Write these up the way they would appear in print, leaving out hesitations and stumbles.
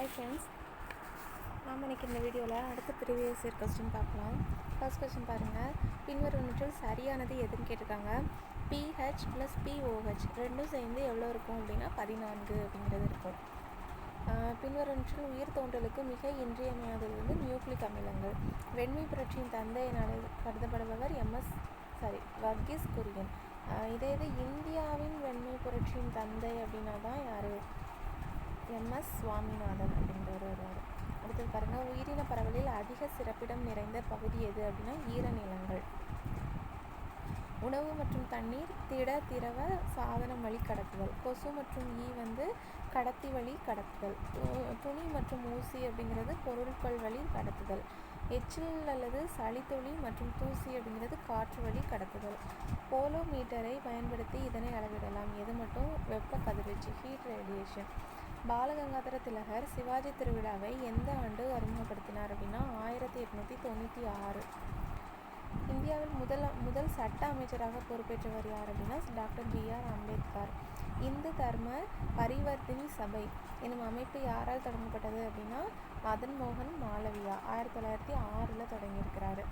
Hi friends, நாம் இன்றைக்கி இந்த வீடியோவில் அடுத்த ப்ரீவியஸ் இயர் கொஸ்டின் பார்க்கலாம். ஃபர்ஸ்ட் கொஸ்டின் பாருங்கள். பின்வருவனவற்றில் சரியானது எதுன்னு கேட்டிருக்காங்க. பிஹெச் ப்ளஸ் பிஓஹெச் ரெண்டும் சேர்ந்து எவ்வளோ இருக்கும் அப்படின்னா 14 அப்படிங்கிறது இருக்கும். பின்வருவனவற்றில் உயிர் தோன்றலுக்கு மிக இன்றியமையாதது நியூக்ளிக் அமிலங்கள். வெண்மை புரட்சியின் தந்தை என கருதப்படுபவர் வர்கீஸ் குரியன். இதே இது இந்தியாவின் வெண்மை புரட்சியின் தந்தை அப்படின்னா தான் யார்? எம்எஸ் சுவாமிநாதன் அப்படின்றவர் வருவார். அடுத்தது பாருங்கள். உயிரின பரவலில் அதிக சிறப்பிடம் நிறைந்த பகுதி எது அப்படின்னா ஈரநிலங்கள். உணவு மற்றும் தண்ணீர் திரவ சாதனம் வழி கடத்துதல். கொசு மற்றும் கடத்தி வழி கடத்துதல். துணி மற்றும் ஊசி அப்படிங்கிறது பொருட்கள் வழி கடத்துதல். எச்சில் அல்லது சளித்துளி மற்றும் தூசி அப்படிங்கிறது காற்று வழி கடத்துதல். போலோமீட்டரை பயன்படுத்தி இதனை அளவிடலாம். எது மட்டும்? வெப்ப கதிர்வீச்சு, ஹீட் ரேடியேஷன். பாலகங்காதர திலகர் சிவாஜி திருவிழாவை எந்த ஆண்டு அறிமுகப்படுத்தினார் அப்படின்னா 1896. இந்தியாவில் முதல் சட்ட அமைச்சராக பொறுப்பேற்றவர் யார் அப்படின்னா டாக்டர் BR அம்பேத்கர். இந்து தர்ம பரிவர்த்தினி சபை எனும் அமைப்பு யாரால் தொடங்கப்பட்டது அப்படின்னா மதன் மோகன் மாளவியா 1906 தொடங்கியிருக்கிறாரு.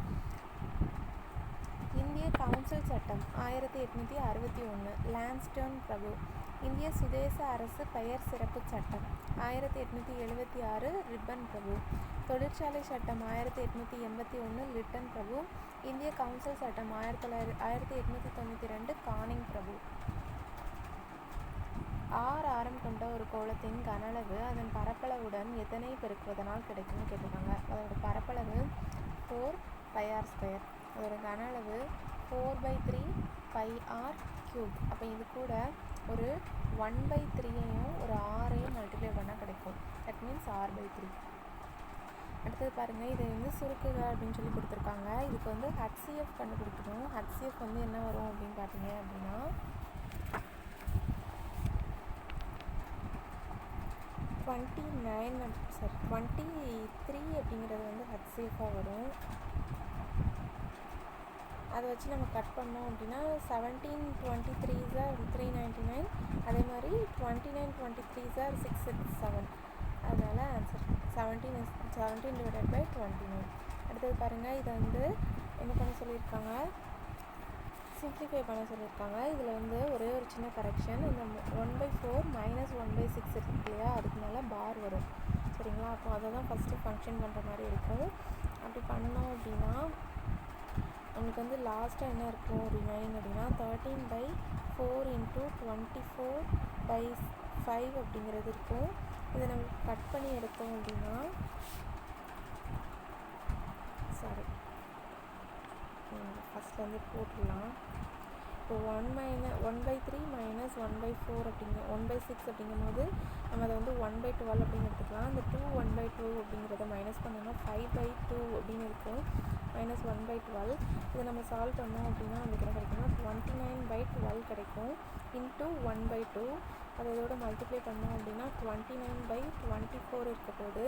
இந்திய கவுன்சில் சட்டம் 1861 லான்ஸ்டர்ன் பிரபு. இந்திய சுதேச அரசு பெயர் சிறப்பு சட்டம் 1876 ரிப்பன் பிரபு. தொழிற்சாலை சட்டம் 1881 லிட்டன் பிரபு. இந்திய கவுன்சில் சட்டம் 1892 கானிங் பிரபு. ஆரம் கொண்ட ஒரு கோளத்தின் கனளவு அதன் பரப்பளவுடன் எதனை பெருக்குவதனால் கிடைக்கும்னு கேட்டிருக்காங்க. அதோட பரப்பளவு 4πr². அதோட கனளவு 4/3 πr³ அப்போ இது கூட ஒரு 1/3 ஒரு 6 மல்டிப்ளை பண்ணால் கிடைக்கும். That means r/3. அடுத்தது பாருங்கள். இதை சுருக்குக அப்படின்னு சொல்லி கொடுத்துருக்காங்க. இதுக்கு HCF கண்டுபிடிக்கணும். HCF என்ன வரும் அப்படின்னு பார்த்தீங்க அப்படின்னா 23 அப்படிங்கிறது HCF-ஆக வரும். அதை வச்சு நம்ம கட் பண்ணோம் அப்படின்னா 17 23s are 399. அதே மாதிரி 29 23s are 667. அதனால் ஆன்சர் 17/29. அடுத்தது பாருங்கள். இதை என்ன பண்ண சொல்லியிருக்காங்க? சிம்ப்ளிஃபை பண்ண சொல்லியிருக்காங்க. இதில் ஒரே ஒரு சின்ன கரெக்ஷன். இந்த 1/4 - 1/6 இருக்கு இல்லையா, அதுக்கு மேலே பார் வரும். சரிங்களா? அப்போ அதை தான் ஃபஸ்ட்டு ஃபங்க்ஷன் பண்ணுற மாதிரி இருக்குது. அப்படி பண்ணோம் அப்படின்னா நமக்கு லாஸ்ட்டாக என்ன இருக்கும் ரிமைனிங் அப்படின்னா 13/4 × 24/5 அப்படிங்கிறது இருக்கும். இதை நம்ம கட் பண்ணி எடுத்தோம் அப்படின்னா ஃபஸ்ட்லேருந்து போட்டுடலாம். இப்போ 1/3 - 1/4 அப்படிங்கிற 1/6 அப்படிங்கும் போது நம்ம அதை 1/12 அப்படின்னு எடுத்துக்கலாம். அந்த 2 1/2 அப்படிங்கிறத மைனஸ் பண்ணோம்னா 5/2 அப்படின்னு இருக்கும். -1/12. இதை நம்ம சால்வ் பண்ணோம் அப்படின்னா நமக்கு என்ன கிடைக்கும்னா 29/12 கிடைக்கும். இன்ட்டு 1/2 அதை இதோட மல்டிப்ளை பண்ணோம் அப்படின்னா 29/24 இருக்க போது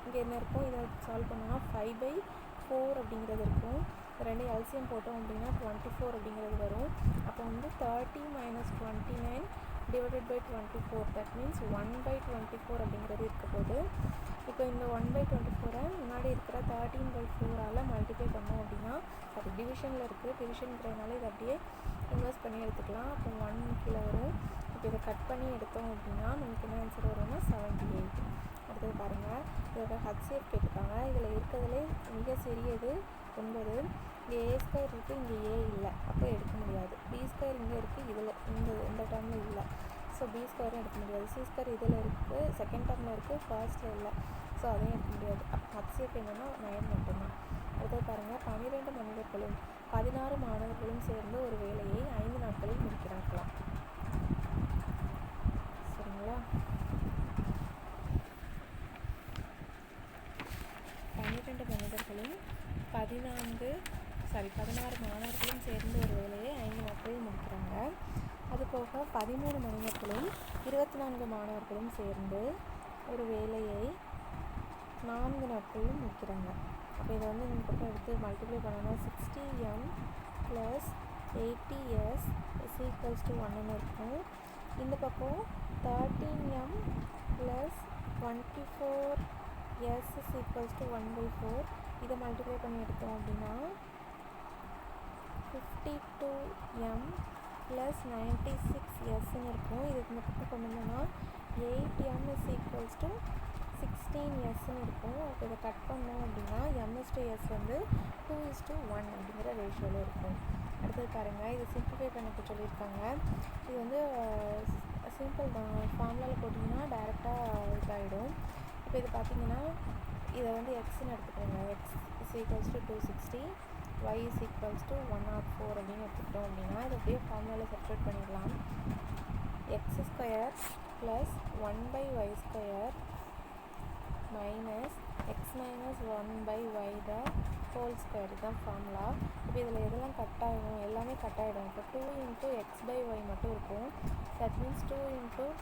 இங்கே என்ன இருக்கும்? இதை சால்வ் பண்ணோம்னா 5/4 அப்படிங்கிறது இருக்கும். ரெண்டு எல்சிஎம் போட்டோம் அப்படின்னா 24 அப்படிங்கிறது வரும். அப்போ 30 - 29 /24. தட் மீன்ஸ் 1/24 அப்படிங்கிறது இருக்க போது. இப்போ இந்த 1/24 முன்னாடி இருக்கிற 13/4 மல்டிப்ளை பண்ணோம் அப்படின்னா அது டிவிஷனில் இருக்குது. டிவிஷனுங்கிறதுனால இதை அப்படியே இன்வெர்ஸ் பண்ணி எடுத்துக்கலாம். அப்போ 1 கீழே வரும். இப்போ இதை கட் பண்ணி எடுத்தோம் அப்படின்னா நமக்கு என்ன ஆன்சர் வரும்னா 78. அடுத்தது பாருங்கள். இதோட HCF கேட்டிருக்காங்க. இதில் இருக்கிறதுலே மிக சிறியது 9. இங்கே A² இருக்குது, இங்கே A இல்லை, அப்போ எடுக்க முடியாது. B² இங்கே இருக்குது, இதில் இந்த டேர்மில் இல்லை. ஸோ B² எடுக்க முடியாது. C² இதில் இருக்குது, செகண்ட் டேர்மில் இருக்குது, ஃபர்ஸ்ட்டில் இல்லை. ஸோ அதையும் எடுக்க முடியாது. அப்போ HCF என்னன்னா 9 மட்டும்தான். அடுத்தது பாருங்கள். 12 மனிதர்களும் 16 மாணவர்களும் சேர்ந்து ஒரு வேலையை 5 நாட்களில் முடிக்கிறார்களாம். சரிங்களா? 12 மனிதர்களும் 16 மாணவர்களும் சேர்ந்து ஒரு வேலையை 5 நாட்களில் முடிக்கிறாங்க. அதுபோக 13 மனிதர்களும் 24 மாணவர்களும் சேர்ந்து ஒரு வேலையை 4 நாட்களில் முடிக்கிறாங்க. அப்போ இதை இந்த பக்கம் எடுத்து மல்டிப்ளை பண்ணோம்னா 60m + 80s = 1ன்னு இருக்கும். இந்த பக்கம் 13m + 24 ஈக்குவல்ஸ் டு 1/4. இதை மல்டிப்ளை பண்ணி எடுத்தோம் அப்படின்னா 52m ப்ளஸ் 96sன்னு இருக்கும். இதுக்கு இந்த பக்கம் கொண்டு வந்தோம்னா 8m இஸ் ஈக்குவல்ஸ் டு 16sன்னு இருக்கும். அப்போ இதை கட் பண்ணோம் அப்படின்னா m/s வந்து 2:1 அப்படிங்கிற ரேஷியோவில் இருக்கும். அடுத்தது பாருங்கள், இது சிம்பிளிஃபை பண்ணிக்க சொல்லியிருக்காங்க. இது வந்து சிம்பிள் தான், ஃபார்முலாவில் போட்டிங்கன்னா டேரெக்டாக இதாகிடும். இப்போ இது பார்த்தீங்கன்னா இதை வந்து எக்ஸ்ன்னு எடுத்துக்கோங்க. X is equals to 260, y is equals to 104 அப்படின்னு எடுத்துக்கிட்டோம் அப்படின்னா இது அப்படியே ஃபார்முலாவில் சப்ஸ்டிட்யூட் பண்ணிடலாம். x² plus 1/y² minus x minus 1/y the whole square, இதுதான் ஃபார்முலா. இப்போ இதில் எதெல்லாம் கட் ஆகிடும், எல்லாமே கட் ஆகிடும். இப்போ 2 × x/y மட்டும் இருக்கும். That means 2 ×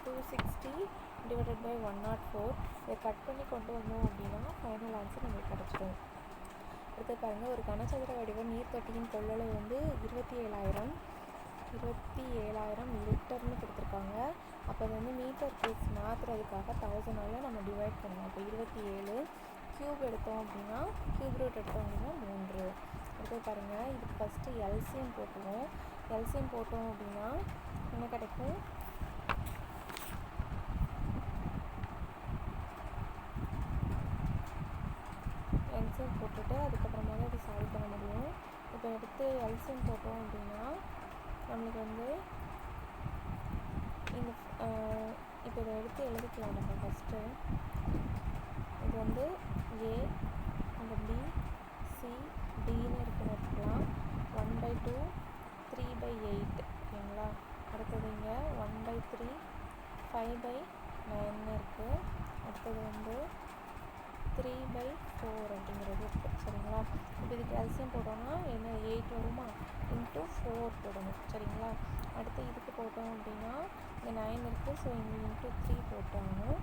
260 divided by 104. இதை கட் பண்ணி கொண்டு வந்தோம் அப்படின்னா ஃபைனல் ஆன்சர் நமக்கு கிடச்சிடும். அடுத்து பாருங்கள், ஒரு கனசதுர வடிவ நீர்த்தொட்டியின் கொள்ளளவு வந்து 27,000 லிட்டர்னு கொடுத்துருக்காங்க. அப்போ அது வந்து மீட்டர் கியூப்ஸ் மாற்றுறதுக்காக 1000ஆல் நம்ம டிவைட் பண்ணணும். அப்போ 27 க்யூப் எடுத்தோம் அப்படின்னா க்யூப் ரூட் எடுத்தோம் அப்படின்னா 3. அடுத்து பாருங்கள், இதுக்கு ஃபஸ்ட்டு எல்சிஎம் போட்டுருவோம். எல்சிஎம் போட்டோம் அப்படின்னா என்ன கிடைக்கும், எல்சிஎம் போட்டுட்டு அதுக்கப்புறமா தான் அதை சால்வ் பண்ண முடியும். இப்போ எடுத்து எல்சிஎம் போட்டோம் அப்படின்னா நம்மளுக்கு வந்து இந்த இப்போ இதை எடுத்து எழுதிக்கலாம். நம்ம ஃபஸ்ட்டு இது வந்து ஏ, இந்த பி, சி, டின்னு இருக்கிறது எடுத்துக்கலாம். 1/2 3/8 ஓகேங்களா. அடுத்தது இங்கே 1/3 5/9 இருக்குது. அடுத்தது வந்து 3/4 அப்படிங்கிறது இருக்குது. சரிங்களா. இப்போ இதுக்கு எல்சியம் போட்டோம்னா என்ன 8 வருமா, இன்ட்டு 4 போடணும். சரிங்களா. அடுத்து இதுக்கு போட்டோம் அப்படின்னா இங்கே 9 இருக்குது. ஸோ இங்கே இன்ட்டு 3 போட்டாகணும்.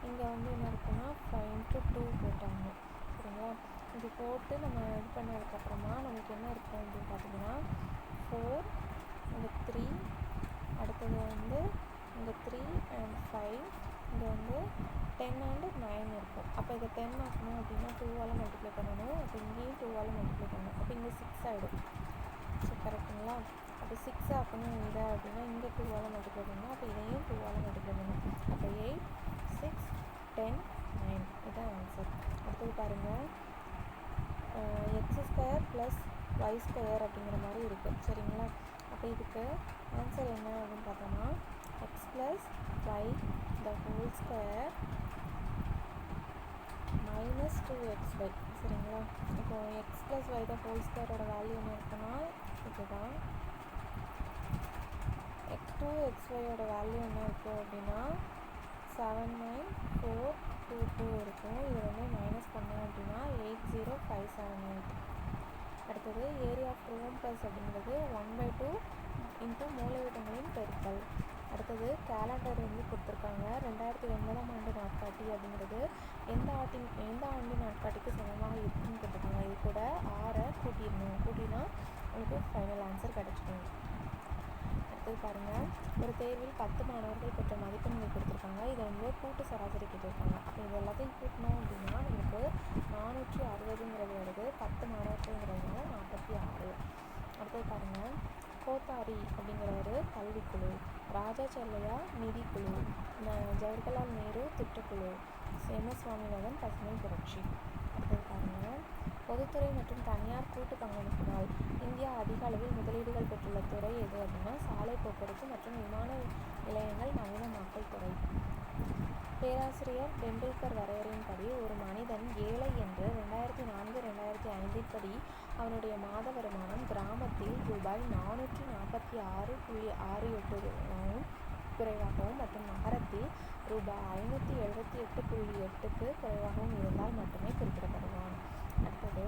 இங்கே வந்து என்ன இருக்குன்னா 5 × 2 போட்டாகணும். சரிங்களா. இது போட்டு நம்ம இது பண்ணதுக்கப்புறமா நமக்கு என்ன இருக்கும் அப்படின்னு பார்த்தீங்கன்னா 4, இங்கே 3, அடுத்தது வந்து இங்கே 3 and 5, இங்கே வந்து 10 and 9 இருக்கும். அப்போ இதை 10 ஆக்கணும் அப்படின்னா 2ஆல் மல்டிப்ளை பண்ணணும். அப்போ இங்கேயும் 2ஆல் மல்டிப்ளை பண்ணணும். அப்போ இங்கே 6 ஆகிடும். ஸோ கரெக்டுங்களா. அப்போ 6 ஆக்கணும் இதை அப்படின்னா இங்கே 2ஆல் மல்டிப்ளை பண்ணணும். அப்போ இதையும் 2ஆல் மல்டிப்ளை பண்ணணும். அப்போ 8, 6, 10, 9 இதுதான் ஆன்சர். அடுத்தது பாருங்கள், x² ப்ளஸ் y² அப்படிங்கிற மாதிரி இருக்குது. சரிங்களா. அப்போ இதுக்கு ஆன்சர் என்ன அப்படின்னு பார்த்தோம்னா x + y the whole square minus 2xy. சரிங்களா. இப்போ x + y the whole squareோட value என்ன இருக்குன்னா இதுதான். 2xyயோட வேல்யூ என்ன இருக்குது அப்படின்னா 79422 இருக்கும். இது வந்து மைனஸ் பண்ணோம் அப்படின்னா 80578. அடுத்தது ஏரியா ஆஃப் ரோம் ப்ளஸ் அப்படிங்கிறது 1/2 இன்ட்டு மூலைவிட்டங்களின் பெருக்கல். அடுத்தது கேலண்டர் வந்து கொடுத்துருக்காங்க. 2009ஆம் ஆண்டு நாட்காட்டி அப்படிங்கிறது எந்த ஆண்டு நாட்காட்டிக்கு சமமாக இருக்குன்னு கேட்டிருக்காங்க. இது கூட 6 கூட்டினா உங்களுக்கு ஃபைனல் ஆன்சர் கிடச்சிடும். அடுத்தது பாருங்கள், ஒரு தேர்வில் 10 மாணவர்கள் பெற்ற மதிப்பெண்கள் கொடுத்துருக்காங்க. இதை வந்து கூட்டு சராசரி கேட்டிருக்காங்க. அப்போ இது எல்லாத்தையும் கூட்டினோம் அப்படின்னா நமக்கு 460ங்கிறது வருது. 10 மாணவர்கள்ங்கிறதுனால 46. அடுத்தது பாருங்கள், கோத்தாரி அப்படிங்கிறவர் கல்விக்குழு, ராஜாச்செல்லையா நிதிக்குழு, ஜவஹர்லால் நேரு திட்டக்குழு, எம்.எஸ். சுவாமிநாதன் பசுமை புரட்சி. அடுத்தது பாருங்கள், பொதுத்துறை மற்றும் தனியார் கூட்டு பங்களிப்பினால் இந்தியா அதிக அளவில் முதலீடுகள் பெற்றுள்ள துறை எது அப்படின்னா சாலை போக்குவரத்து மற்றும் விமான நிலையங்கள் நவீனமாக்கல் துறை. பேராசிரியர் டெண்டுல்கர் வரையறையின்படி ஒரு மனிதன் ஏழை என்று 2004-2005 படி அவனுடைய மாத வருமானம் கிராமத்தில் ரூபாய் 446.68 குறைவாகவும் மற்றும் நகரத்தில் ரூபாய் 578.8க்கு குறைவாகவும் இருந்தால் மட்டுமே குறிப்பிடப்படுவான். அடுத்தது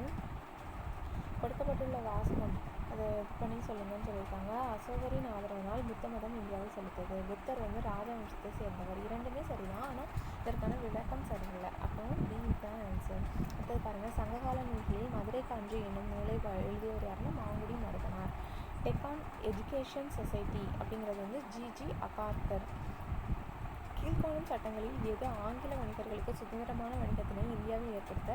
கொடுக்கப்பட்டுள்ள வாசகம் அதை இது பண்ணி சொல்லுங்கன்னு சொல்லியிருக்காங்க. அசோகரின் ஆதரவினால் புத்த மதம் இந்தியாவில் செலுத்தது. புத்தர் வந்து ராஜவம்சத்தை சேர்ந்தவர். இரண்டுமே சரிதான், ஆனால் இதற்கான விளக்கம் சரியில்லை. அப்போ டி தான் ஆன்சர். அடுத்தது பாருங்கள், சங்ககால நூல்களில் மதுரை காஞ்சி என்னும் நூலை எழுதியவர் யாருன்னா மாங்குடி மருதனார். டெக்கான் எஜுகேஷன் சொசைட்டி அப்படிங்கிறது வந்து ஜி.ஜி. அகார்கர். கீழ்கண்ட கீழ்காணும் சட்டங்களில் எது ஆங்கில வணிகர்களுக்கு சுதந்திரமான வணிகத்தினை இந்தியாவில் ஏற்படுத்த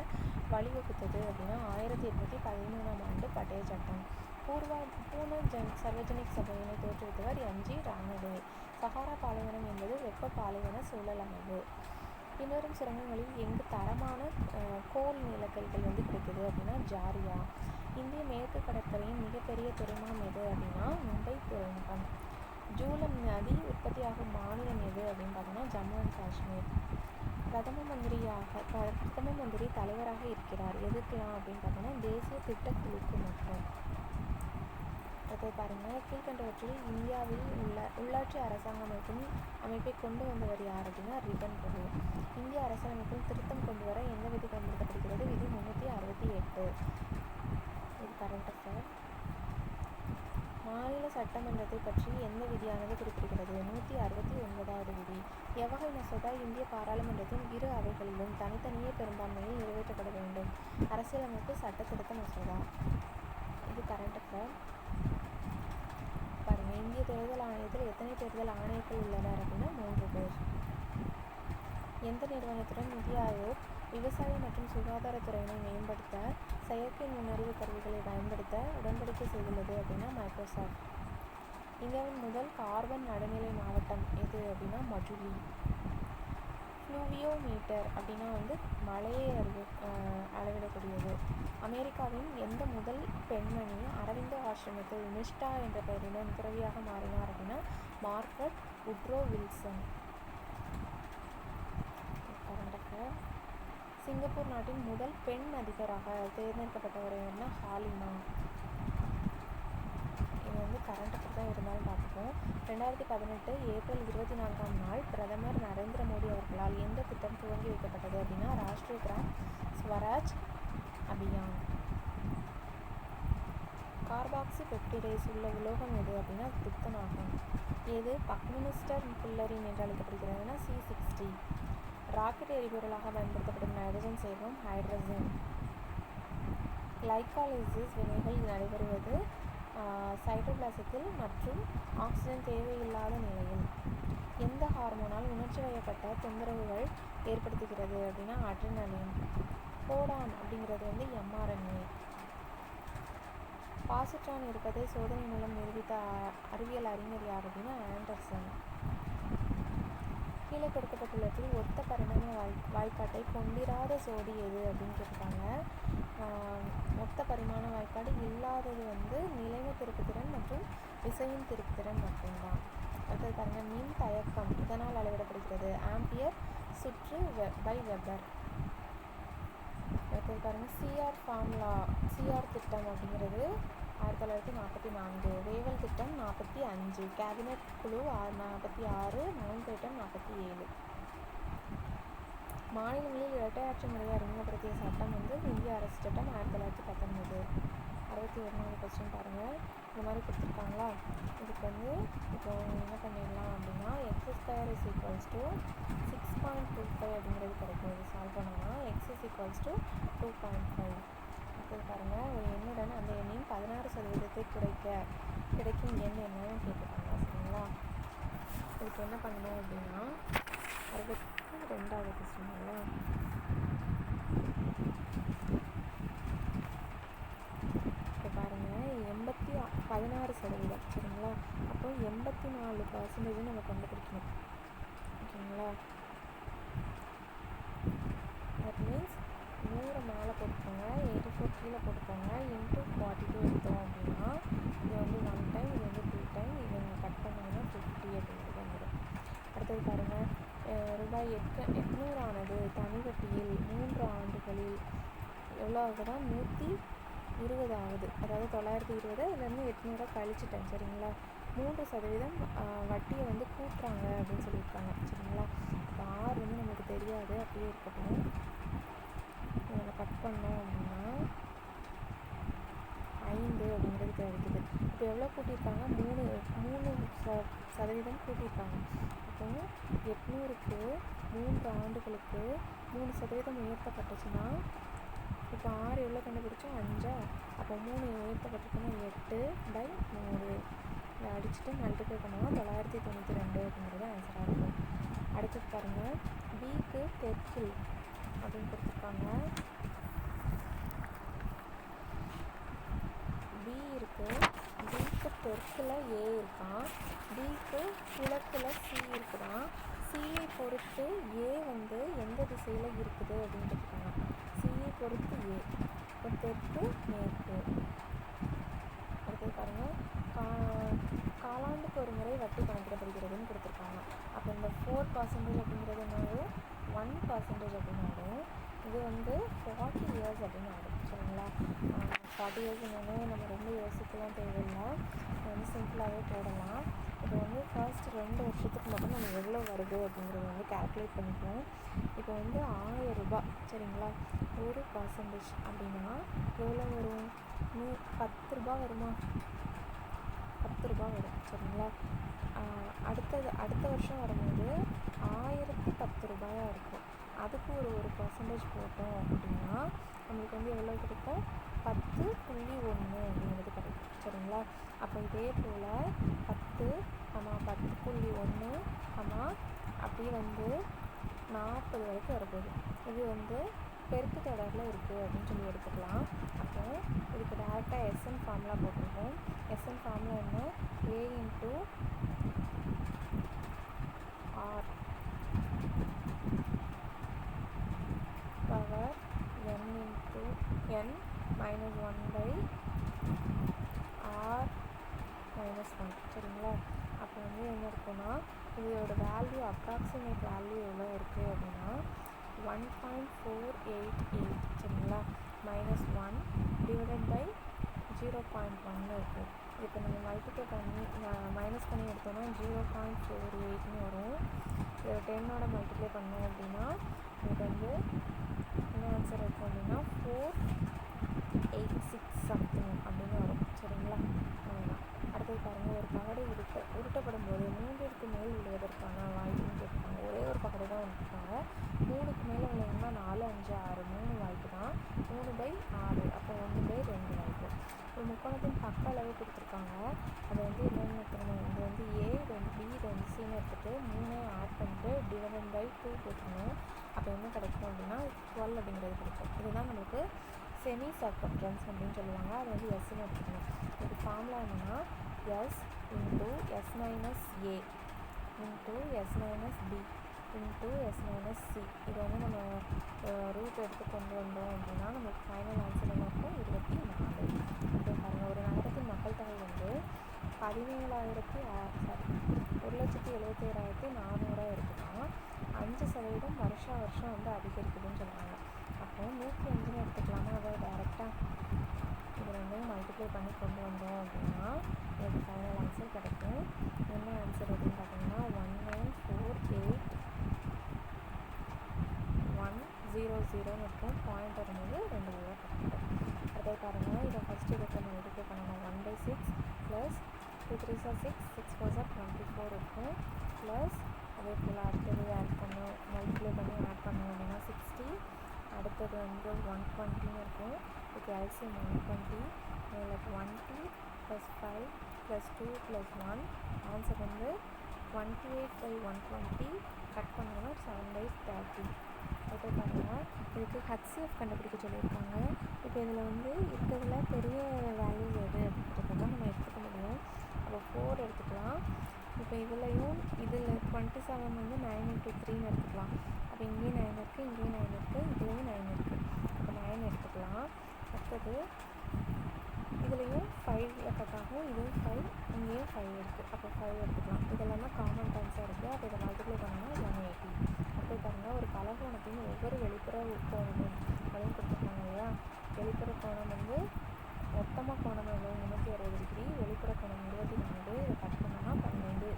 வழிவகுத்தது அப்படின்னா 1813 பட்டய சட்டம். பூனா சர்வஜனிக் சபையினை தோற்றுவித்தவர் எம்.ஜி. ரானடே. சஹாரா பாலைவனம் என்பது வெப்ப பாலைவன சூழல் அமைவு. பின்வரும் சுரங்கங்களில் எங்கு தரமான கோல் நிலக்கரிகள் கிடைக்குது அப்படின்னா ஜாரியா. இந்திய மேற்கு கடற்கரையின் மிகப்பெரிய துறைமுகம் எது அப்படின்னா மும்பை துறைமுகம். ஜூலம் நதி உற்பத்தியாகும் மாநிலம் எது அப்படின்னு பார்த்தோம்னா ஜம்மு அண்ட் காஷ்மீர். பிரதம மந்திரி தலைவராக இருக்கிறார் எதுக்கெல்லாம் அப்படின்னு பார்த்தோம்னா தேசிய திட்டக்குழுக்கு மட்டும். அடுத்தது பாருங்கள், கீழ்கண்டவற்றில் இந்தியாவில் உள்ள உள்ளாட்சி அரசாங்க அமைப்பை கொண்டு வந்தவர் யார் அப்படின்னா ரிபன் பிரபு. இந்திய அரசியலமைப்பில் திருத்தம் கொண்டு வர எந்த விதி பயன்படுத்தப்படுகிறது? விதி 368. இது கரண்ட் அஃபேர். மாநில சட்டமன்றத்தை பற்றி எந்த விதியானது குறிப்பிடுகிறது? 169வது விதி. எவ்வகை மசோதா இந்திய பாராளுமன்றத்தின் இரு அவைகளிலும் தனித்தனியே பெரும்பான்மையில் நிறைவேற்றப்பட வேண்டும்? அரசியலமைப்பு சட்ட திருத்த மசோதா. இது கரண்ட் அஃபேர். பாருங்கள், இந்திய தேர்தல் ஆணையத்தில் எத்தனை தேர்தல் ஆணையர்கள் உள்ளனர் அப்படின்னா 3 பேர். எந்த நிறுவனத்துடன் நிதி ஆயோக் விவசாய மற்றும் சுகாதாரத்துறையினை மேம்படுத்த செயற்கை நுண்ணறிவு கருவிகளை பயன்படுத்த உடன்படிக்கை செய்துள்ளது அப்படின்னா மைக்ரோசாஃப்ட். இந்தியாவின் முதல் கார்பன் நடுநிலை மாவட்டம் எது அப்படின்னா மஜுலி. ஃப்ளூவியோமீட்டர் அப்படின்னா மழையை அளவிடக்கூடியது. அமெரிக்காவின் எந்த முதல் பெண்மணி அரவிந்தோ ஆசிரமத்தில் நிஷ்டா என்ற பெயருடன் துறவியாக மாறினார் அப்படின்னா மார்கரெட் உட்ரோ வில்சன். சிங்கப்பூர் நாட்டின் முதல் பெண் அதிபராக தேர்ந்தெடுக்கப்பட்டவர் என்ன? ஹாலிமா. இது கரண்ட் அஃபேர் தான் இருந்தாலும் பார்த்துப்போம். 2018 ஏப்ரல் 24 பிரதமர் நரேந்திர மோடி அவர்களால் எந்த திட்டம் துவங்கி வைக்கப்பட்டது அப்படின்னா Rashtriya gram Swaraj Abhiyan. Carboxy peptidase உள்ள உலோகம் எது அப்படின்னா துத்தநாகம். எது பக்மினிஸ்டர் புல்லரின் என்று அழைக்கப்படுகிறதுனா C60. ராக்கெட் எரிபொருளாக பயன்படுத்தப்படும் நைட்ரஜன் சேர்மம் ஹைட்ரஜன். லைக்காலிசிஸ் வினைகள் நடைபெறுவது சைட்டோபிளாசத்தில் மற்றும் ஆக்சிஜன் தேவையில்லாத நிலையில். எந்த ஹார்மோனால் உணர்ச்சி வயப்பட்ட தொந்தரவுகள் ஏற்படுத்துகிறது அப்படின்னா அட்ரினலின். கோடான் அப்படிங்கிறது mRNA. பாசிட்ரான் இருப்பதை சோதனை மூலம் நிரூபித்த அறிவியல் அறிஞர் யார் அப்படின்னா ஆண்டர்சன். கீழே கொடுக்கப்பட்டுள்ளதில் ஒத்த பரிணாம வாய்ப்பாட்டை கொண்டிராத சோடி எது அப்படின்னு கேட்டிருக்காங்க. ஒத்த பரிமாண வாய்ப்பாடு இல்லாதது நிலைம திருப்புத்திறன் மற்றும் விசையின் திருப்புத்திறன் மட்டும்தான். அடுத்தது பாருங்கள், மின் தயக்கம் இதனால் அளவிடப்படுகிறது? ஆம்பியர் சுற்று பை வெபர். அடுத்தது பாருங்கள், சிஆர் திட்டம் அப்படிங்கிறது 1944, வேவல் திட்டம் 45, கேபினட் குழு 46, மவுண்ட் பேட்டன் 47. மாநிலங்களில் இரட்டையாட்சி முறையை அறிமுகப்படுத்திய சட்டம் இந்திய அரசு சட்டம் 1919. 61வது கொஸ்டின் பாருங்கள், இந்த மாதிரி கொடுத்துருக்காங்களா? இதுக்கு இப்போ என்ன பண்ணிடலாம் அப்படின்னா x² = 6.25 அப்படிங்கிறது கிடைக்கும். இது சால்வ் பண்ணோம்னா x = 2.5. அடுத்தது பாருங்கள், ஒரு எண்ணுடன் அந்த எண்ணின் 16% குறைக்க கிடைக்கும் எண் என்னன்னு கேட்டுருக்காங்க. சரிங்களா? இதுக்கு என்ன பண்ணணும் அப்படின்னா 62வது கொஸ்டின்ங்களா? இப்போ பாருங்கள், 16%. சரிங்களா? அப்போ 84% நம்ம கண்டுபிடிக்கணும். ஓகேங்களா? தட் மீன்ஸ் 100 மேலே போட்டுக்கோங்க, 84 கீழே போட்டுக்கோங்க, இன்ட்டு 42 எடுத்தோம் அப்படின்னா இது 1 டைம், இது 2 டைம், இதை நீங்கள் கட் பண்ணிங்கன்னா 50 அப்படிங்கிறது வந்துடும். அடுத்தது பாருங்கள், ரூபாய் 800 ஆனது தனி வட்டியில் 3 ஆண்டுகளில் எவ்வளோ ஆகுதுன்னா 120 ஆகுது. அதாவது 920, இதுலேருந்து 800 கழிச்சிட்டேன். சரிங்களா? 3% வட்டியை கூட்டுறாங்க அப்படின்னு சொல்லியிருக்காங்க. சரிங்களா? இப்போ R நமக்கு தெரியாது, அப்படியே இருக்கட்டும். நம்ம கட் பண்ணோம் அப்படின்னா 5 அப்படிங்கிறது கிடைக்குது. இப்போ எவ்வளோ கூட்டியிருக்காங்க? 3% கூட்டியிருக்காங்க. அப்போ 800க்கு 3 ஆண்டுகளுக்கு 3% உயர்த்தப்பட்டுச்சுன்னா இப்போ 6 எவ்வளோ கண்டுபிடிச்சோம்? 5. அப்போ 3 உயர்த்தப்பட்டிருக்குன்னா 8/100. இதை அடிச்சுட்டு மல்டிப்ளை பண்ணோம்னா 992 அப்படிங்கிறது ஆன்சராக இருக்கும். அடுத்தது பாருங்கள், பிக்கு தெற்கில் அப்படின்னு கொடுத்துருக்காங்க. பி இருக்குது, பிக்கு தெற்கில் ஏ இருக்கான், பிக்கு கிழக்கில் சி இருக்குதான். சியை பொறுத்து ஏ வந்து எந்த திசையில் இருக்குது அப்படின்னு கொடுத்துருக்காங்க. சியை பொறுத்து ஏ, இப்போ தெற்கு மேற்கு. அடுத்தது பாருங்கள், காலாண்டுக்கு ஒரு முறை வட்டி கணக்கிடப்படுகிறதுன்னு கொடுத்துருக்காங்க. அப்போ இந்த 4% அப்படிங்கிறது என்னது 1% அப்படின்னு ஆகிடும். இது வந்து 40 years அப்படின்னு ஆகிடும். சரிங்களா? 40 years நம்ம ரொம்ப யோசிக்கலாம் தேவையில்லை, வந்து சிம்பிளாகவே போடலாம். இது வந்து ஃபர்ஸ்ட் 2 வருஷத்துக்கு மட்டும் நம்ம எவ்வளோ வருது அப்படிங்கிறத வந்து கால்குலேட் பண்ணிப்போம். இப்போ வந்து 1000 ரூபாய், சரிங்களா, 1% அப்படின்னா எவ்வளோ வரும்? 10 ரூபா வருமா? 10 ரூபா வரும். சரிங்களா? அடுத்த வருஷம் வரும்போது 1010 ரூபாயாக இருக்கும். அதுக்கு ஒரு 1% போட்டோம் அப்படின்னா நம்மளுக்கு வந்து எவ்வளோ கிடைக்கும்? 10.1 அப்படிங்கிறது கிடைக்கும். சரிங்களா? அப்போ இதே போல் 10, 10.1, அப்படியே வந்து 40 வரைக்கும் வரப்போகுது. இது வந்து பெருக்கு தொடரில் இருக்குது அப்படின்னு சொல்லி எடுத்துக்கலாம். அப்போ இதுக்கு டேரெக்டாக எஸ்என் ஃபார்முலா போட்டிருக்கோம். எஸ்என் ஃபார்முலா என்ன? A into r power n into n minus 1/r minus 1. சரிங்களா? அப்போ வந்து என்ன இருக்குன்னா, இதோட வேல்யூ அப்ராக்சிமேட் வேல்யூ எவ்வளோ இருக்குது அப்படின்னா 1.488. சரிங்களா? மைனஸ் 1 டிவைடட் பை 0.1 இருக்குது. இப்போ நம்ம மல்டிப்ளை பண்ணி மைனஸ் பண்ணி எடுத்தோம்னா 0.48 வரும். இதை 10ஓட மல்டிப்ளை பண்ணோம் அப்படின்னா இது வந்து என்ன ஆன்சர் இருக்கும் அப்படின்னா 486 சம்திங் அப்படின்னு வரும். சரிங்களா? அதுதான். அடுத்தது பாருங்கள், ஒரு பகடை உருட்டப்படும் போது 3ற்கு மேல் விழுவதற்கான வாய்ப்புன்னு கேட்பாங்க. ஒரே ஒரு பகடை தான் வந்துருக்காங்க. 3க்கு மேலே விழுவுன்னா 4, 5, 6 3 வாய்ப்பு தான். 3/6 அப்போ 1/2 வாய்ப்பு. ஒரு முக்கோணத்தின் பக்க அளவு கொடுத்துருக்காங்க. அதை வந்து என்னென்ன எடுத்துக்கணும்? இது வந்து ஏ, இது வந்து பி, இது வந்து சின்னு எடுத்துகிட்டு 3 ஆட் பண்ணிட்டு டிவைடட் பை 2 போட்டுக்கணும். அப்போ என்ன கிடைக்கும் அப்படின்னா 12 அப்படிங்கிறது கிடைக்கும். இதுதான் நம்மளுக்கு செமி சர்க்கம்ஃபரன்ஸ் அப்படின்னு சொல்லுவாங்க. அது வந்து எஸ்ன்னு எடுத்துக்கணும். இது ஃபார்முலா என்னென்னா s into s minus a into s minus b into s minus c. இதை வந்து நம்ம ரூட் எடுத்து கொண்டு வந்தோம் அப்படின்னா நம்மளுக்கு ஃபைனல் ஆன்சர் என்ன இருக்கும்? 24. இப்போ பாருங்கள், ஒரு நகரத்தின் மக்கள் தொகை வந்து 1,77,400 இருக்குன்னா 5% வருஷம் வந்து அதிகரிக்குதுன்னு சொல்லுவாங்க. அப்போ 105 எடுத்துக்கலாமா? அதை டேரெக்டாக இது ரெண்டையும் மல்டிப்ளை பண்ணி கொண்டு வந்தோம் அப்படின்னா எனக்கு ஃபைனல் ஆன்சர் கிடைக்கும். என்ன ஆன்சர் அப்படின்னு பார்த்தீங்கன்னா 1948100 இருக்கும். பாயிண்ட் வரும்போது 2 ரூபா கிடைக்கும். அதே பாருங்கள், இதை ஃபஸ்ட்டு இதுக்கு மல்டிப்ளை பண்ணணும். 1/6 plus 2 3s are 6, 6 4s are 24 இருக்கும். ப்ளஸ் அதே போல் அடுத்தது ஆட் பண்ணோம், மல்டிப்ளை பண்ணி ஆட் பண்ணோம் அப்படின்னா 60. அடுத்தது வந்து 120 இருக்கும். இதுக்கு எல்சிஎம் 120 மேலே 20 + 5 + 2 + 1 ஆன்சர் வந்து 28/120. கட் பண்ணோன்னா 7/30. அதை பாருங்கள், இதுக்கு ஹச்சிஎஃப் கண்டுபிடிக்க சொல்லியிருக்காங்க. இப்போ இதில் வந்து இருக்கிறதுல பெரிய வேல்யூஸ் எது அப்படின்றத தான் நம்ம எடுத்துக்க முடியும். அப்போ 4 எடுத்துக்கலாம். இப்போ இதில் 27 வந்து 9 × 3ன்னு எடுத்துக்கலாம். அப்போ இங்கேயும் 9 இருக்குது, இங்கேயும் 9 இருக்குது, இதுலேயும் 9 இருக்குது. அப்போ 9 எடுத்துக்கலாம். அடுத்தது இதுலேயும் 5ல் கட் ஆகும், இதுவும் 5, இங்கேயும் 5 இருக்குது. அப்போ 5 எடுத்துக்கலாம். இதெல்லாம் தான் காமன் டேர்ம்ஸாக இருக்குது. அப்போ இதை மல்டிப்ளை பண்ணோன்னா 180. அடுத்து பாருங்கள், ஒரு பலகோணத்தின் ஒவ்வொரு வெளிப்புற கோணமும் அப்படின்னு கொடுத்துருக்காங்க இல்லையா? வெளிப்புற கோணம் வந்து மொத்தமாக கோணம் 360 டிகிரி, வெளிப்புற கோணம் 24. இதை கட் பண்ணோன்னா 15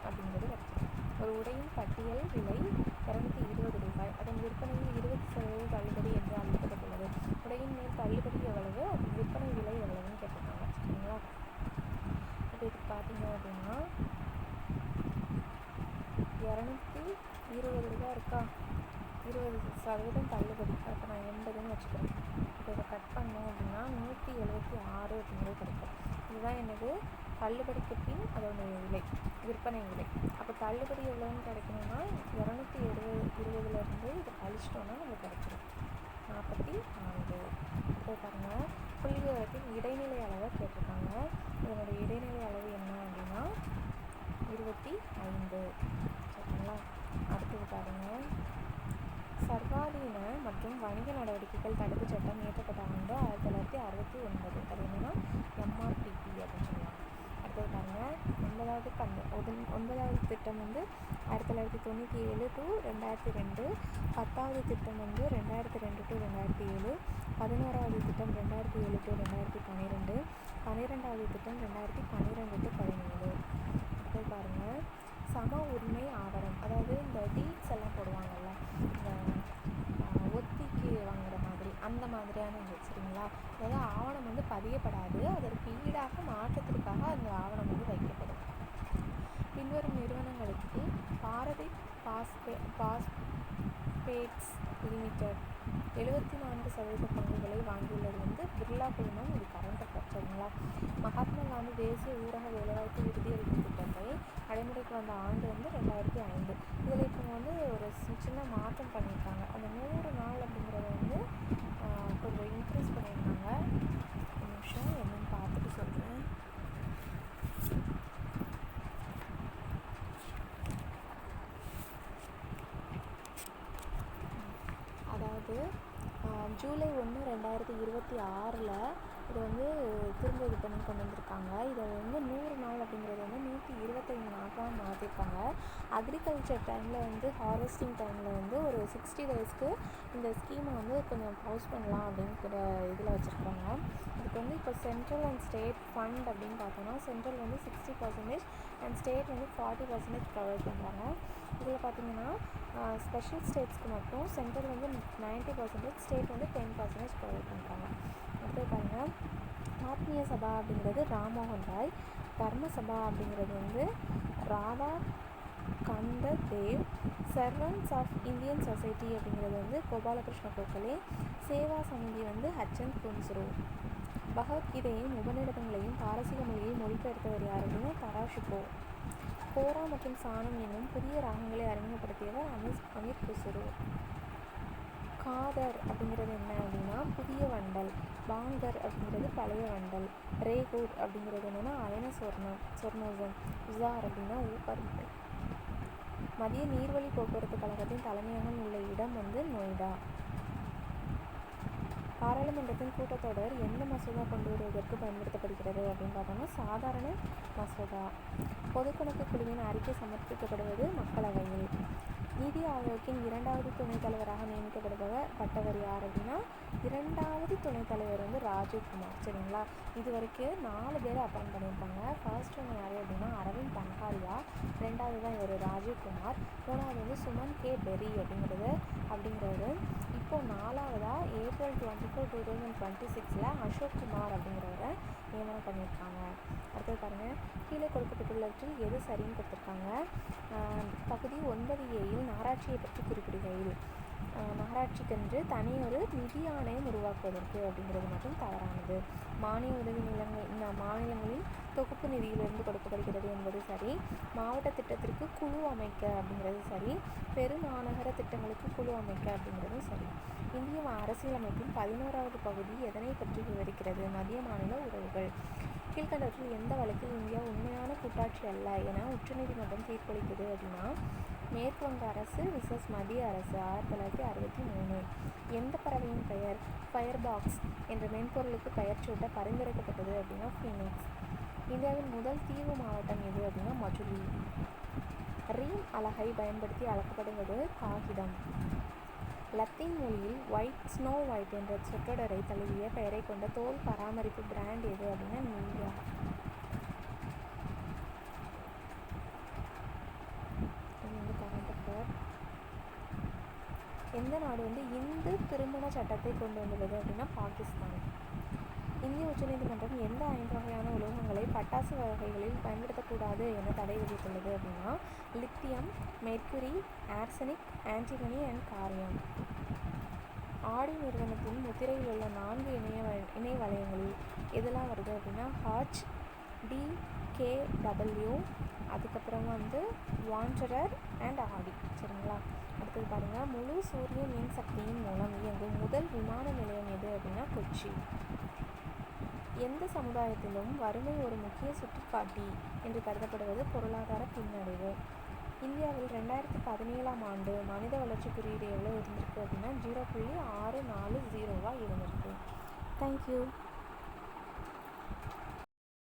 அப்படிங்கிறது கிடச்சிடும். ஒரு உடையின் பட்டியல் விலை 220 ரூபாய். அதன் விற்பனையில் 20% தள்ளுபடி என்று அளிக்கப்பட்டுள்ளது. உடையின் மேல் தள்ளுபடி எவ்வளவு, அதன் விற்பனை விலை எவ்வளவுன்னு கேட்டிருக்காங்க. சரிங்களா? இப்போ இதுக்கு பார்த்தீங்க அப்படின்னா 220 ரூபா இருக்கா, 20% தள்ளுபடி. அப்போ நான் 80ன்னு வச்சுக்கிறேன். இப்போ இதை கட் பண்ணோம் அப்படின்னா 176 அப்படிங்கிறது கிடைக்கும். இதுதான் என்னது தள்ளுபடிக்கு பின் அதோட விலை, விற்பனை விலை. அப்போ தள்ளுபடி எவ்வளோன்னு கிடைக்கணும்னா 220 இதை கழிச்சிட்டோன்னா நம்மளுக்கு கிடைச்சிடும் 44. இப்போ பாருங்கள், புள்ளி விவரத்தின் இடைநிலை அளவை கேட்டிருக்காங்க. இதனுடைய இடைநிலை அளவு என்ன அப்படின்னா 25. சரிங்களா? அடுத்தது பாருங்கள், சர்வாதீன மற்றும் வணிக நடவடிக்கைகள் தடுப்பு சட்டம் இயற்றப்பட்ட ஆண்டு 1969. அது என்னன்னா MRTP அப்படின்னு சொல்லுவாங்க. அடுத்தது பாருங்கள், 9வது திட்டம் 1997 to 2002, 10வது திட்டம் 2002 to 2007, 11வது திட்டம் 2007 to 2012, 12வது திட்டம் 2012 to 2017. அடுத்தது பாருங்கள், சம உரிமை ஆவணம், அதாவது இந்த டீட்ஸ் எல்லாம் போடுவாங்கல்ல, இந்த ஒத்திக்கு வாங்குற மாதிரி அந்த மாதிரியான இது. சரிங்களா? அதாவது ஆவணம் பதியப்படாது, அதற்கு ஈடாக மாற்றத்திற்காக அந்த ஆவணம் வைக்கப்படும். பின்வரும் நிறுவனங்களுக்கு பாரதி பாஸ்பேட்ஸ் லிமிடெட் 74% பங்குகளை வாங்கியுள்ளது பிர்லா குழுமம். இது கரண்ட் அஃபேர். சரிங்களா? மகாத்மா காந்தி தேசிய ஊரக வேலைவாய்ப்பு உறுதியளிக்கும் திட்டத்தை நடைமுறைக்கு வந்த ஆண்டு 2005. இதில் இப்போ ஒரு சின்ன மாற்றம் பண்ணியிருக்காங்க. அந்த 100 நாள் அப்படிங்கிறத கொஞ்சம் இன்க்ரீஸ் பண்ணியிருந்தாங்க. ஒரு நிமிஷம் என்னன்னு பார்த்துட்டு சொல்கிறேன். அதாவது ஜூலை 1, 2026 இதை திரும்ப இது பண்ணி கொண்டு வந்திருக்காங்க. இதை 100 நாள் அப்படிங்கிறது 125 நாட்களாக மாற்றிருக்காங்க. அக்ரிகல்ச்சர் டைமில் ஹார்வெஸ்டிங் டைமில் ஒரு 60 daysக்கு இந்த ஸ்கீமை கொஞ்சம் பவுஸ் பண்ணலாம் அப்படிங்கிற இதில் வச்சுருக்காங்க. இதுக்கு இப்போ சென்ட்ரல் அண்ட் ஸ்டேட் ஃபண்ட் அப்படின்னு பார்த்தோன்னா சென்ட்ரல் 60% அண்ட் ஸ்டேட் 40% ப்ரொவைட் பண்ணுறாங்க. இதில் பார்த்திங்கன்னா ஸ்பெஷல் ஸ்டேட்ஸ்க்கு மட்டும் சென்ட்ரல் 90%, ஸ்டேட் 10% ப்ரொவைட் பண்ணுறாங்க. அடுத்து பாருங்கள், ஆத்மீய சபா அப்படிங்கிறது ராம்மோகன் ராய், தர்ம சபா அப்படிங்கிறது Radha Kanta Dev, servants of Indian society அப்படிங்கிறது கோபாலகிருஷ்ண கோகலே, சேவா சமிதி ஹச்சந்த் குன்ஸ்ரு. பகவத்கீதையும் உபநிடதங்களையும் பாரசீக மொழியை மொழிபெயர்த்தவர் யார் அப்படின்னா தராஷிகோ. கோரா மற்றும் சானம் என்னும் புதிய ராகங்களை அறிமுகப்படுத்தியவர் அமீர் குஸ்ரு. காதர் அப்படிங்கிறது என்ன அப்படின்னா புதிய வண்டல், பாங்கர் அப்படிங்கிறது பழைய வண்டல், ரேகூர் அப்படிங்கிறது என்னென்னா அயன சொர்ணோசம், உசார் அப்படின்னா ஊப்பர்மலை. மத்திய நீர்வழி போக்குவரத்து கழகத்தின் தலைமையகம் உள்ள இடம் நொய்டா. பாராளுமன்றத்தின் கூட்டத்தொடர் எந்த மசோதா கொண்டு வருவதற்கு பயன்படுத்தப்படுகிறது அப்படின்னு பார்த்தோம்னா சாதாரண மசோதா. பொதுக்கணக்கு குழுவின் அறிக்கை சமர்ப்பிக்கப்படுவது மக்களவையில். நீதி ஆயோக்கின் 2வது துணைத் தலைவராக நியமிக்கப்பட்டவர் யார் அப்படின்னா 2வது துணைத் தலைவர் ராஜீவ்குமார். சரிங்களா? இது வரைக்கும் 4 பேர் அப்பாயிண்ட் பண்ணியிருக்காங்க. ஃபர்ஸ்ட் ஒன்று யார் அப்படின்னா அரவிந்த் பன்ஹாரியா, 2வது தான் இவர் ராஜீவ்குமார், 3வது சுமன் கே பெரி அப்படிங்கிறவர். இப்போது 4வதாக ஏப்ரல் 24, 2026 அசோக் குமார் அப்படிங்கிறவரை நியமனம் பண்ணியிருக்காங்க. அடுத்தது பாருங்கள், கீழே கொடுக்கப்பட்டுள்ளவற்றில் எது சரின்னு கொடுத்துருக்காங்க. பகுதி 9A நகராட்சியை பற்றி குறிப்பிடுகையில் நகராட்சிக்கென்று தனியொரு நிதி ஆணையம் உருவாக்குவதற்கு அப்படிங்கிறது மட்டும் தவறானது. மானிய உதவி மாநிலங்களின் தொகுப்பு நிதியிலிருந்து கொடுக்கப்படுகிறது என்பது சரி. மாவட்ட திட்டத்திற்கு குழு அமைக்க அப்படிங்கிறது சரி. பெருமாநகர திட்டங்களுக்கு குழு அமைக்க அப்படிங்கிறதும் சரி. இந்திய அரசியலமைப்பின் 11வது பகுதி எதனை பற்றி விவரிக்கிறது? மத்திய மாநில உறவுகள். கீழ்கண்டவற்றில் எந்த வழக்கில் இந்தியா உண்மையான கூட்டாட்சி அல்ல என உச்சநீதிமன்றம் தீர்ப்பளித்தது அப்படின்னா மேற்கு வங்க அரசு விசஸ் மத்திய அரசு 1963. எந்த பறவையின் பெயர் ஃபயர்பாக்ஸ் என்ற மென்பொருளுக்கு பெயர் சூட்ட பரிந்துரைக்கப்பட்டது அப்படின்னா ஃபீனிக்ஸ். இந்தியாவின் முதல் தீவு மாவட்டம் எது அப்படின்னா மஜுலி. ரீம் அலகை பயன்படுத்தி அளக்கப்படுவது காகிதம். லத்தீன் மொழியில் ஸ்னோ ஒயிட் என்ற சொற்றொடரை தழுவிய பெயரை கொண்ட தோல் பராமரிப்பு பிராண்ட் எது அப்படின்னா நிவ்யா. எந்த நாடு இந்து திருமண சட்டத்தை கொண்டு வந்துள்ளது அப்படின்னா பாகிஸ்தான். இந்திய உச்சநீதிமன்றம் எந்த 5 வகையான உலோகங்களை பட்டாசு வகைகளில் பயன்படுத்தக்கூடாது என தடை விதித்துள்ளது அப்படின்னா lithium, mercury, arsenic, antimony and காரியம். ஆடி நிறுவனத்தின் முத்திரையில் உள்ள 4 இணை வளையங்களில் எதெல்லாம் வருது அப்படின்னா ஹாச், டி, கேடபிள்யூ, அதுக்கப்புறம் வந்து வாண்டரர் அண்ட் ஆடி. சரிங்களா? அடுத்தது பாருங்கள், முழு சூரிய மின் சக்தியின் மூலம் இயங்கும் முதல் விமான நிலையம் எது அப்படின்னா கொச்சி. எந்த சமுதாயத்திலும் வறுமை ஒரு முக்கிய சுட்டிக்காட்டி என்று கருதப்படுவது பொருளாதார பின்னடைவு. இந்தியாவில் 2017ஆம் ஆண்டு மனித வளர்ச்சி குறியீடு எவ்வளோ இருந்திருக்கு அப்படின்னா 0.640 இருந்திருக்கு. தேங்க்யூ.